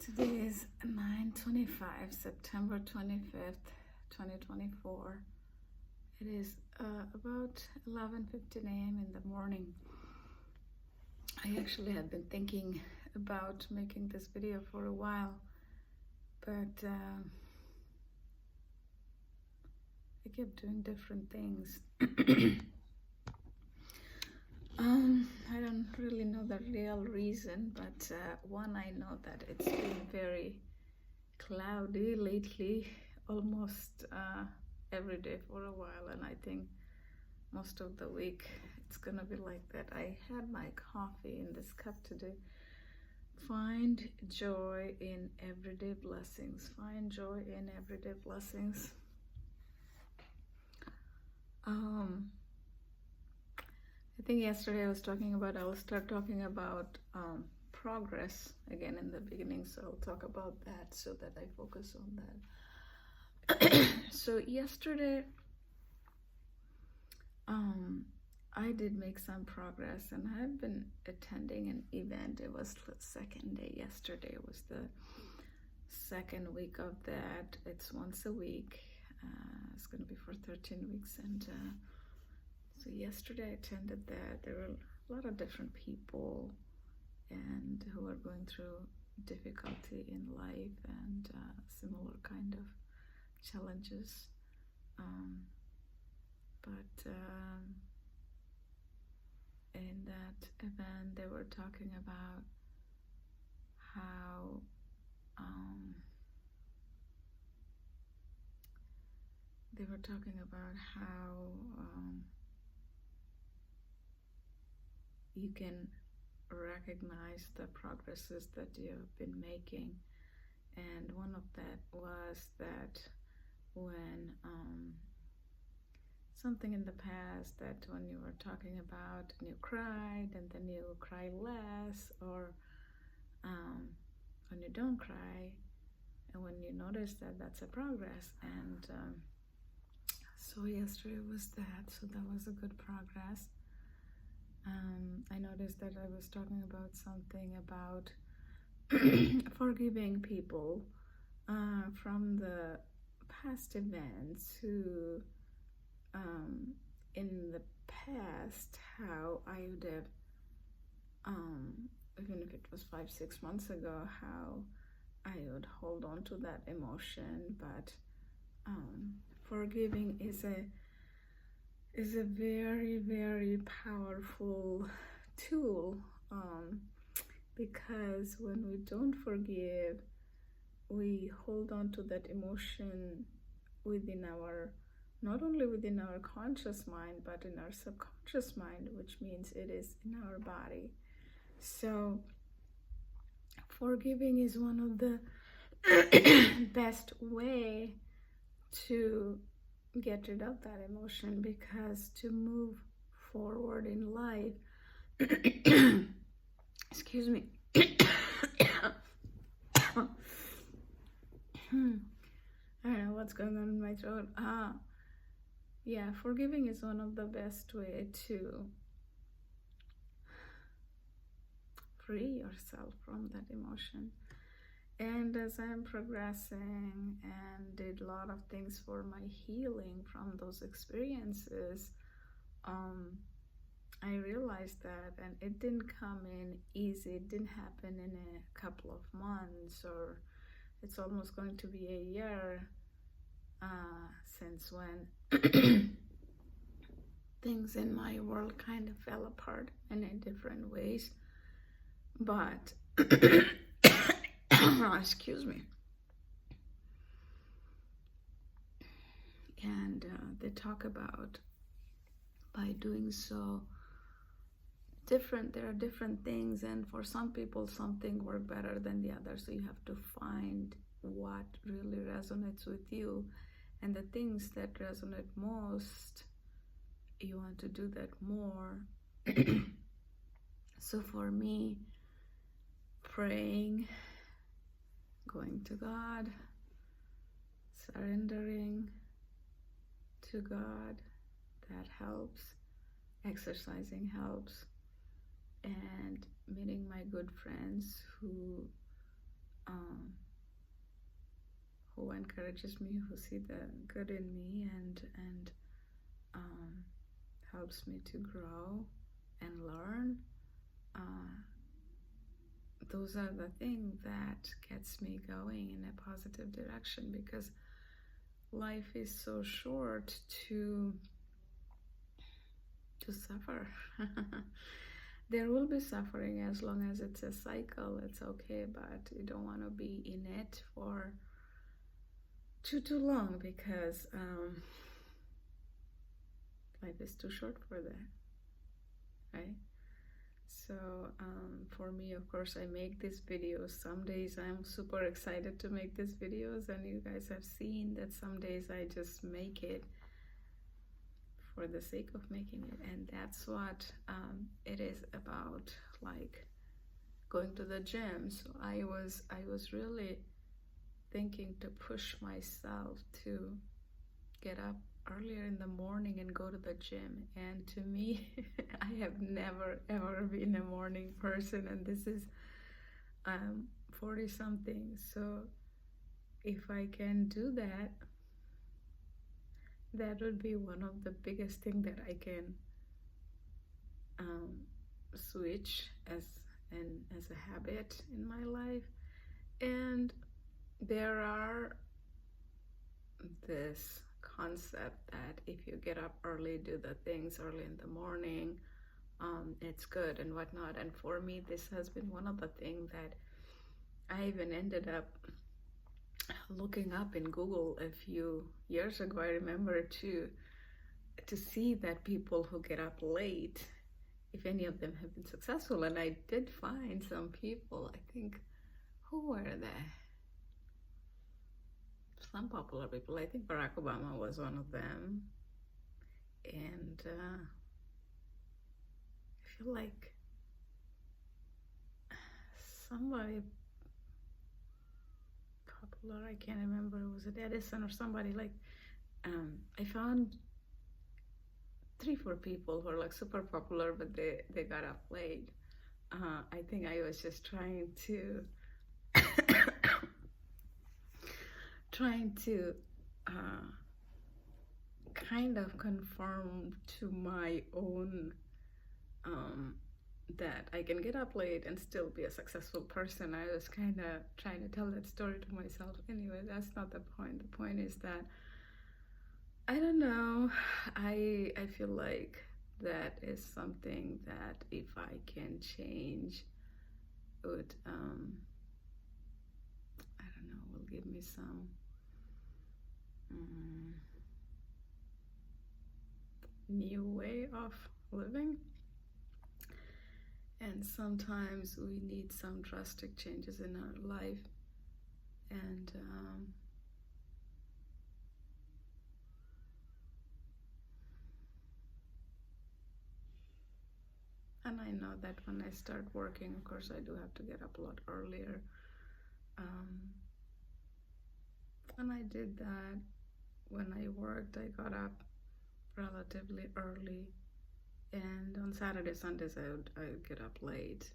Today is 9:25, September 25th, 2024. It is about 11:15 a.m. in the morning. I actually had been thinking about making this video for a while, but I kept doing different things. I don't really know the real reason, but one, I know that it's been very cloudy lately, almost every day for a while, and I think most of the week it's gonna be like that. I had my coffee in this cup today. Find joy in everyday blessings. Find joy in everyday blessings. I think yesterday I'll start talking about progress again in the beginning, so I'll talk about that so that I focus on that. So yesterday I did make some progress, and I've been attending an event. It was the second day. Yesterday was the second week of that. It's once a week. It's going to be for 13 weeks, and so yesterday I attended that. There were a lot of different people and who are going through difficulty in life and similar kind of challenges. But in that event, they were talking about how you can recognize the progresses that you have been making, and one of that was that when something in the past, that when you were talking about and you cried and then you cry less, or when you don't cry, and when you notice that, that's a progress. And so yesterday was that, so that was a good progress. I noticed that I was talking about something about forgiving people from the past events who in the past, how I would have, even if it was 5-6 months ago, how I would hold on to that emotion. But forgiving is a very, very powerful tool, because when we don't forgive, we hold on to that emotion within our, not only within our conscious mind, but in our subconscious mind, which means it is in our body. So forgiving is one of the best way to get rid of that emotion, because to move forward in life, excuse me, I don't know what's going on in my throat. Yeah, forgiving is one of the best way to free yourself from that emotion. And as I'm progressing and did a lot of things for my healing from those experiences, I realized that, and it didn't come in easy. It didn't happen in a couple of months, or it's almost going to be a year since when things in my world kind of fell apart in different ways. But excuse me. And they talk about, by doing so, there are different things, and for some people something work better than the other. So you have to find what really resonates with you, and the things that resonate most, you want to do that more. So for me, praying, going to God, surrendering to God, that helps. Exercising helps, and meeting my good friends who um, who encourages me, who see the good in me, and um, helps me to grow and learn. Those are the things that gets me going in a positive direction, because life is so short to suffer. There will be suffering as long as it's a cycle, it's okay, but you don't want to be in it for too long, because life is too short for that, right? So for me, of course, I make these videos. Some days I'm super excited to make these videos, and you guys have seen that some days I just make it for the sake of making it. And that's what it is about, like going to the gym. So I was really thinking to push myself to get up earlier in the morning and go to the gym. And to me, I have never ever been a morning person, and this is 40 something. So if I can do that, that would be one of the biggest thing that I can switch as a habit in my life. And there are this concept that if you get up early, do the things early in the morning, it's good and whatnot. And for me, this has been one of the things that I even ended up looking up in Google a few years ago. I remember to see that people who get up late, if any of them have been successful. And I did find some people, I think, who were they? Some popular people. I think Barack Obama was one of them. And I feel like somebody popular, I can't remember, was it Edison or somebody, like I found 3-4 people who are like super popular, but they got up late. I think I was just trying to kind of conform to my own that I can get up late and still be a successful person. I was kind of trying to tell that story to myself. Anyway, that's not the point. The point is that I don't know. I feel like that is something that if I can change, would I don't know, will give me some new way of living. And sometimes we need some drastic changes in our life, and I know that when I start working, of course, I do have to get up a lot earlier. And I did that when I worked. I got up relatively early, and on Saturday, Sundays, I would get up late.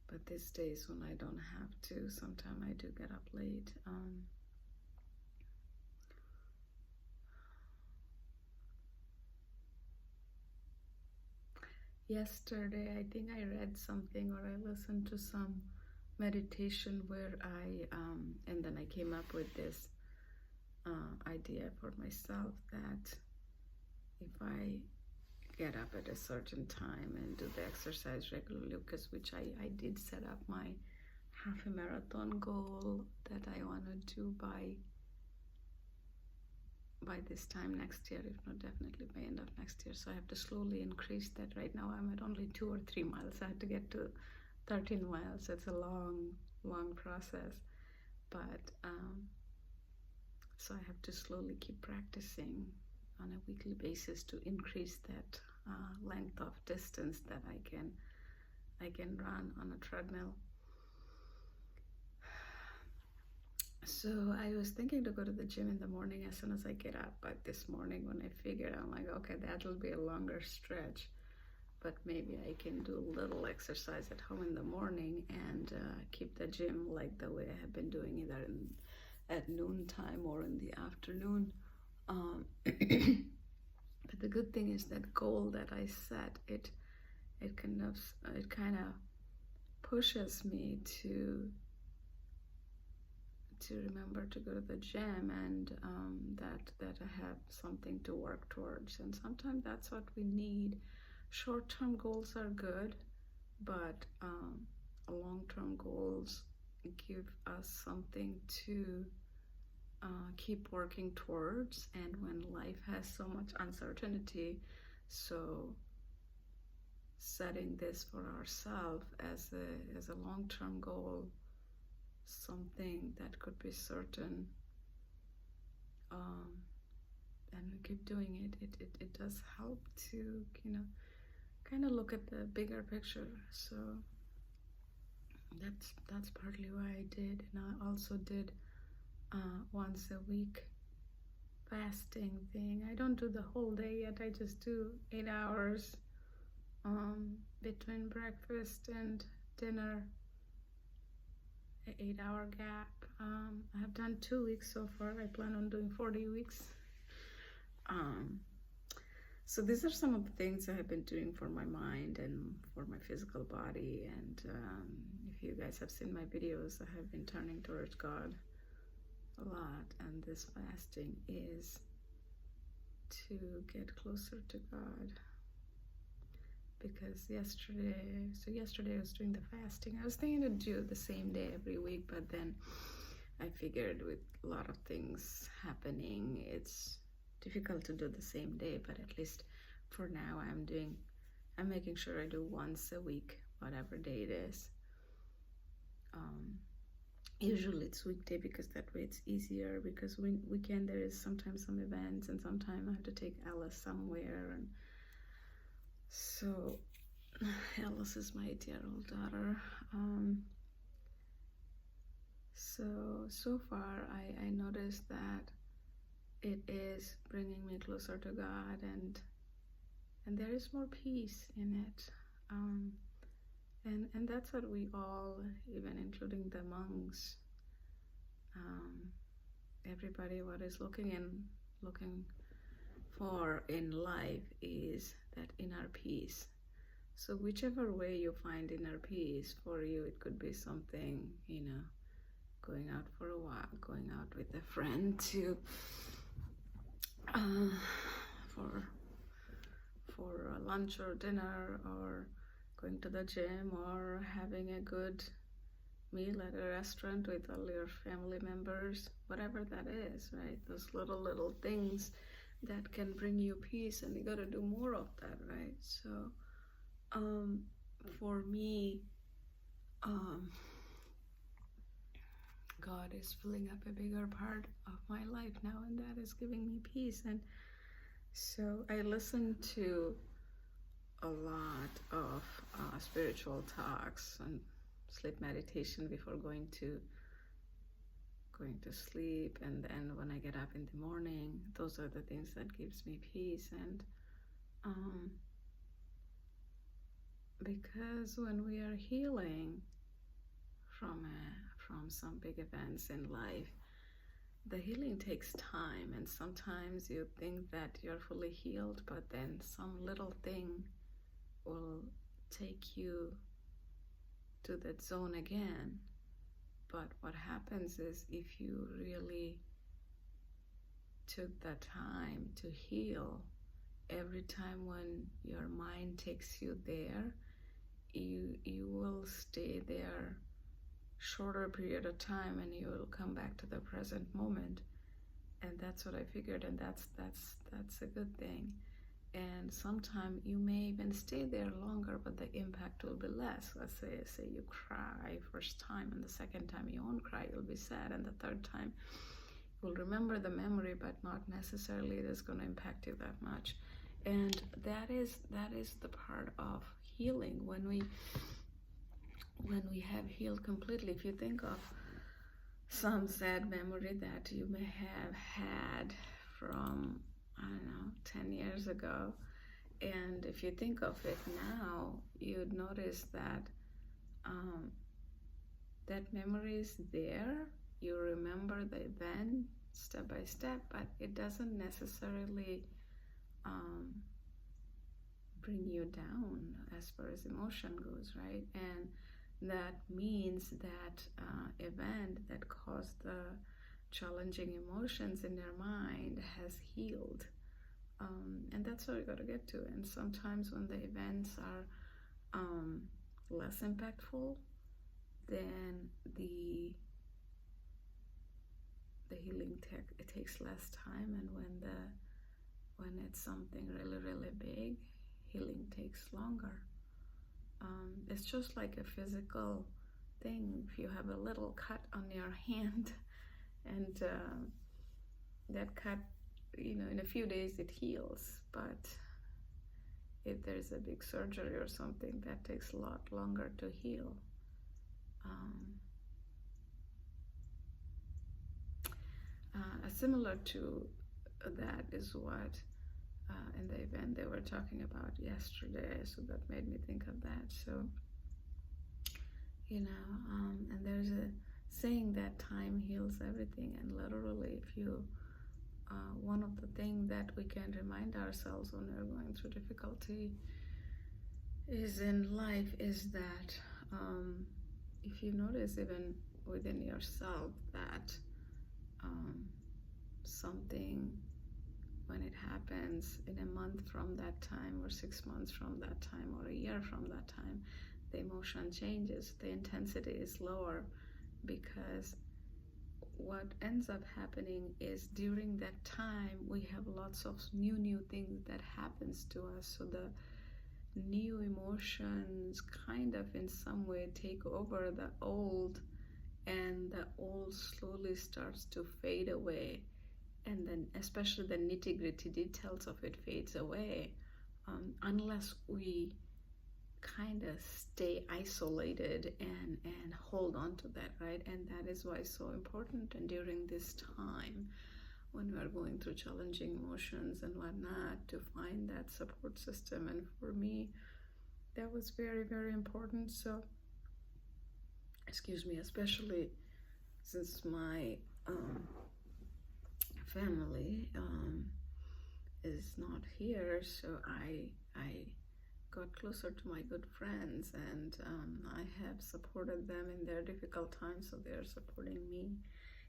But these days when I don't have to, sometimes I do get up late. Yesterday, I think I read something or I listened to some meditation where and then I came up with this idea for myself that if I get up at a certain time and do the exercise regularly, because which I did set up my half a marathon goal that I want to do by this time next year, if not definitely by end of next year. So I have to slowly increase that. Right now I'm at only 2 or 3 miles. I have to get to 13 miles. It's a long process, but so I have to slowly keep practicing on a weekly basis to increase that length of distance that I can run on a treadmill. So I was thinking to go to the gym in the morning as soon as I get up, but this morning when I figured, I'm like, okay, that'll be a longer stretch. but maybe I can do a little exercise at home in the morning and keep the gym like the way I have been doing, either at noontime or in the afternoon. But the good thing is that goal that I set, it kind of pushes me to remember to go to the gym, and that I have something to work towards. And sometimes that's what we need. Short-term goals are good, but long-term goals give us something to keep working towards. And when life has so much uncertainty, so setting this for ourselves as a long-term goal, something that could be certain, and we keep doing it does help to kind of look at the bigger picture. So that's partly why I did. And I also did once a week fasting thing. I don't do the whole day yet. I just do 8 hours between breakfast and dinner, an 8-hour gap. I have done 2 weeks so far. I plan on doing 40 weeks. So these are some of the things I have been doing for my mind and for my physical body. And if you guys have seen my videos, I have been turning towards God a lot. And this fasting is to get closer to God. Because yesterday I was doing the fasting. I was thinking to do the same day every week, but then I figured with a lot of things happening, it's difficult to do the same day. But at least for now, I'm making sure I do once a week, whatever day it is. Usually it's weekday, because that way it's easier, because weekend there is sometimes some events, and sometimes I have to take Alice somewhere. And so Alice is my 8-year-old daughter. So far I noticed that it is bringing me closer to God, and there is more peace in it. And that's what we all, even including the monks, everybody, what is looking for in life is that inner peace. So whichever way you find inner peace for you, it could be something, going out for a walk, going out with a friend to for lunch or dinner, or going to the gym, or having a good meal at a restaurant with all your family members, whatever that is, right? Those little things that can bring you peace, and you got to do more of that, right? So for me, God is filling up a bigger part of my life now, and that is giving me peace. And so I listen to a lot of spiritual talks and sleep meditation before going to sleep, and then when I get up in the morning, those are the things that gives me peace. And because when we are healing from some big events in life, the healing takes time, and sometimes you think that you're fully healed, but then some little thing will take you to that zone again. But what happens is, if you really took the time to heal, every time when your mind takes you there, you will stay there shorter period of time, and you will come back to the present moment. And that's what I figured, and that's a good thing. And sometimes you may even stay there longer, but the impact will be less. Let's say you cry first time, and the second time you won't cry, you'll be sad, and the third time you'll remember the memory, but not necessarily it is going to impact you that much. And that is the part of healing. When we have healed completely, if you think of some sad memory that you may have had from, 10 years ago, And if you think of it now, you'd notice that that memory is there. You remember the event step by step, but it doesn't necessarily bring you down as far as emotion goes, right? And that means that event that caused the challenging emotions in their mind has healed. And that's what we got to get to. And sometimes when the events are less impactful, then the healing it takes less time. And when it's something really, really big, healing takes longer. It's just like a physical thing. If you have a little cut on your hand, and that cut, in a few days it heals, but if there's a big surgery or something, that takes a lot longer to heal. Similar to that is what in the event they were talking about yesterday, so that made me think of that. So, and there's a saying that time heals everything, and literally, if you one of the things that we can remind ourselves when we're going through difficulty is in life is that if you notice even within yourself that something, when it happens in a month from that time, or 6 months from that time, or a year from that time, the emotion changes, the intensity is lower, because what ends up happening is during that time we have lots of new things that happens to us, so the new emotions kind of in some way take over the old, and the old slowly starts to fade away, and then especially the nitty-gritty details of it fades away, unless we kind of stay isolated and hold on to that, right? And that is why it's so important, and during this time when we are going through challenging emotions and whatnot, to find that support system. And for me, that was very, very important. So especially since my family is not here, so I got closer to my good friends, and I have supported them in their difficult times, so they're supporting me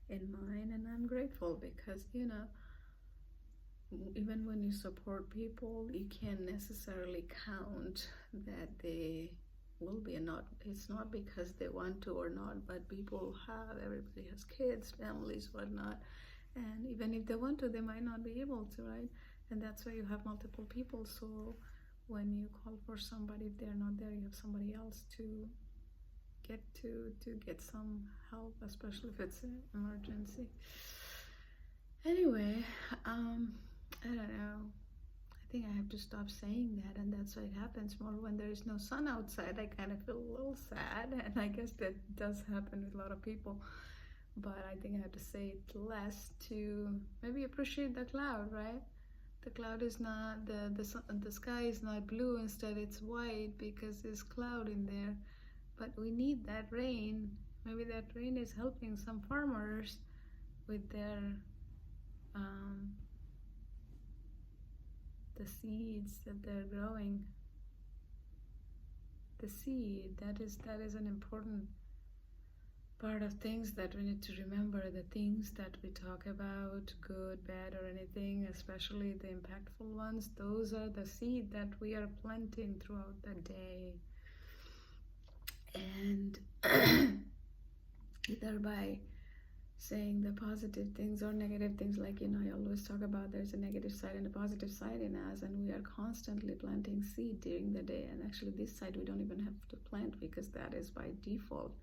in mine, and I'm grateful, because even when you support people, you can't necessarily count that they will be not. It's not because they want to or not, but everybody has kids, families, whatnot, and even if they want to, they might not be able to, right? And that's why you have multiple people, so when you call for somebody, if they're not there, you have somebody else to get some help, especially if it's an emergency. Anyway, I don't know. I think I have to stop saying that, and that's why it happens more when there is no sun outside. I kind of feel a little sad, and I guess that does happen with a lot of people. But I think I have to say it less to maybe appreciate the cloud, right? The cloud is not, the sky is not blue, instead it's white because there's cloud in there. But we need that rain. Maybe that rain is helping some farmers with their the seeds that they're growing. The seed, that is an important part of things that we need to remember. The things that we talk about, good, bad, or anything, especially the impactful ones, those are the seed that we are planting throughout the day. And either by saying the positive things or negative things, like I always talk about, there's a negative side and a positive side in us, and we are constantly planting seed during the day. And actually this side we don't even have to plant, because that is by default.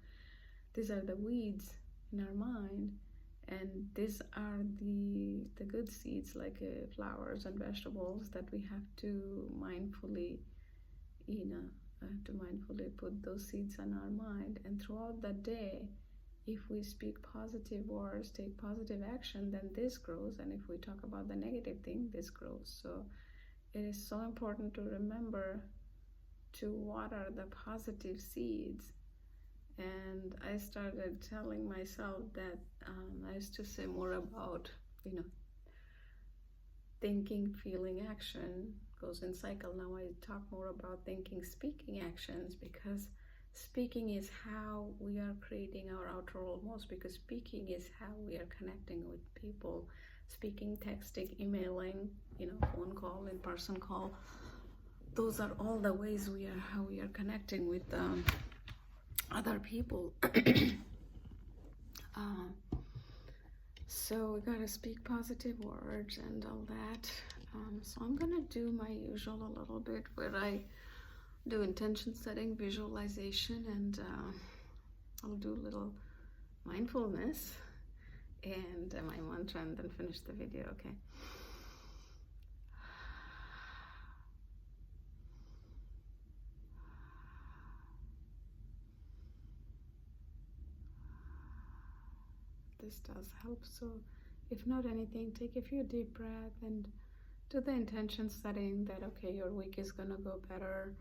These are the weeds in our mind, and these are the good seeds, like flowers and vegetables, that we have to mindfully put those seeds in our mind. And throughout the day, if we speak positive words, take positive action, then this grows. And if we talk about the negative thing, this grows. So it is so important to remember to water the positive seeds. And I started telling myself that I used to say more about, thinking, feeling, action goes in cycle. Now I talk more about thinking, speaking, actions, because speaking is how we are creating our outer world most, because speaking is how we are connecting with people. Speaking, texting, emailing, phone call, in-person call. Those are all the ways how we are connecting with other people. So we gotta speak positive words and all that. So I'm gonna do my usual a little bit where I do intention setting, visualization, and I'll do a little mindfulness and my mantra, and then finish the video, okay? This does help. So if not anything, take a few deep breaths and do the intention setting that, okay, your week is gonna go better.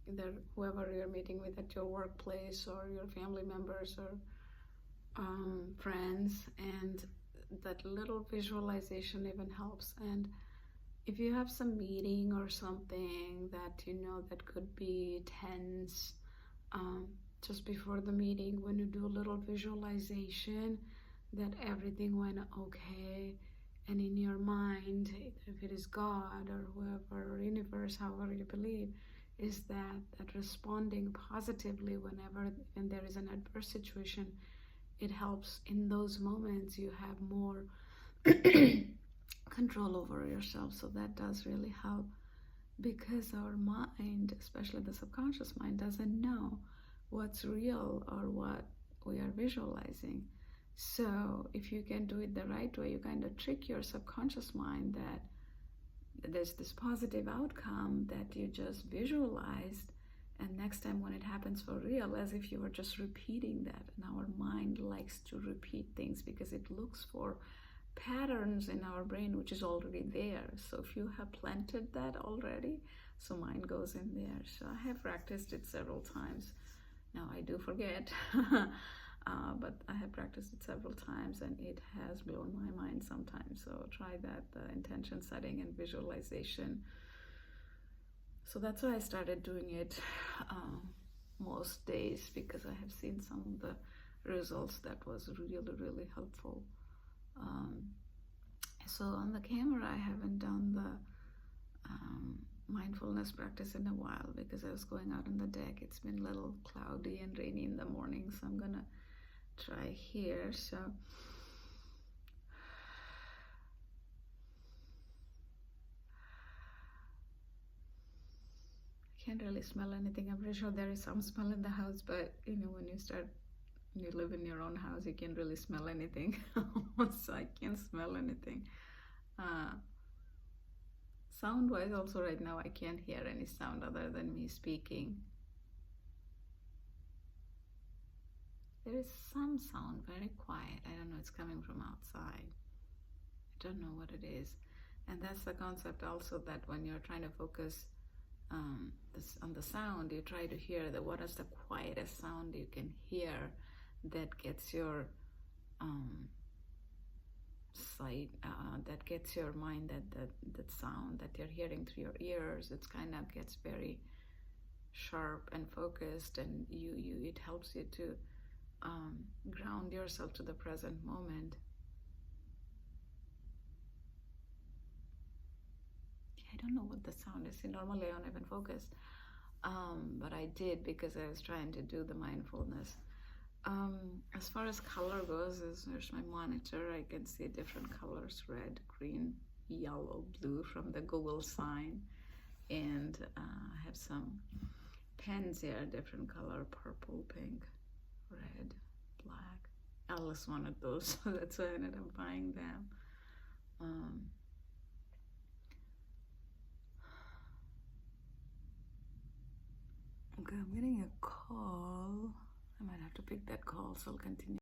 That whoever you're meeting with at your workplace or your family members or friends, and that little visualization even helps. And if you have some meeting or something that that could be tense, just before the meeting, when you do a little visualization that everything went okay, and in your mind, if it is God or whoever, or universe, however you believe, is that responding positively when there is an adverse situation, it helps. In those moments you have more control over yourself. So that does really help, because our mind, especially the subconscious mind, doesn't know what's real or what we are visualizing. So if you can do it the right way, you kind of trick your subconscious mind that there's this positive outcome that you just visualized, and next time when it happens for real, as if you were just repeating that. And our mind likes to repeat things because it looks for patterns in our brain which is already there. So if you have planted that already, so mind goes in there. So I have practiced it several times. Now I do forget, but I have practiced it several times, and it has blown my mind sometimes. So try that, the intention setting and visualization. So that's why I started doing it most days, because I have seen some of the results that was really, really helpful. So on the camera, I haven't done the mindfulness practice in a while because I was going out on the deck. It's been a little cloudy and rainy in the morning, so I'm gonna try here. So I can't really smell anything. I'm pretty sure there is some smell in the house, but when you live in your own house, you can't really smell anything. So I can't smell anything. Sound wise also, right now I can't hear any sound other than me speaking. There is some sound, very quiet. I don't know, it's coming from outside. I don't know what it is. And that's the concept also, that when you're trying to focus on the sound, you try to hear what is the quietest sound you can hear that gets your sight, that gets your mind, that sound that you're hearing through your ears. It kind of gets very sharp and focused, and it helps you to ground yourself to the present moment. I don't know what the sound is. Normally I don't even focus, but I did because I was trying to do the mindfulness. As far as color goes, there's my monitor. I can see different colors: red, green, yellow, blue from the Google sign. And I have some pens here, different color: purple, pink, red, black. Alice wanted those, so that's why I ended up buying them. Okay, I'm getting a call. I might have to pick that call, so I'll continue.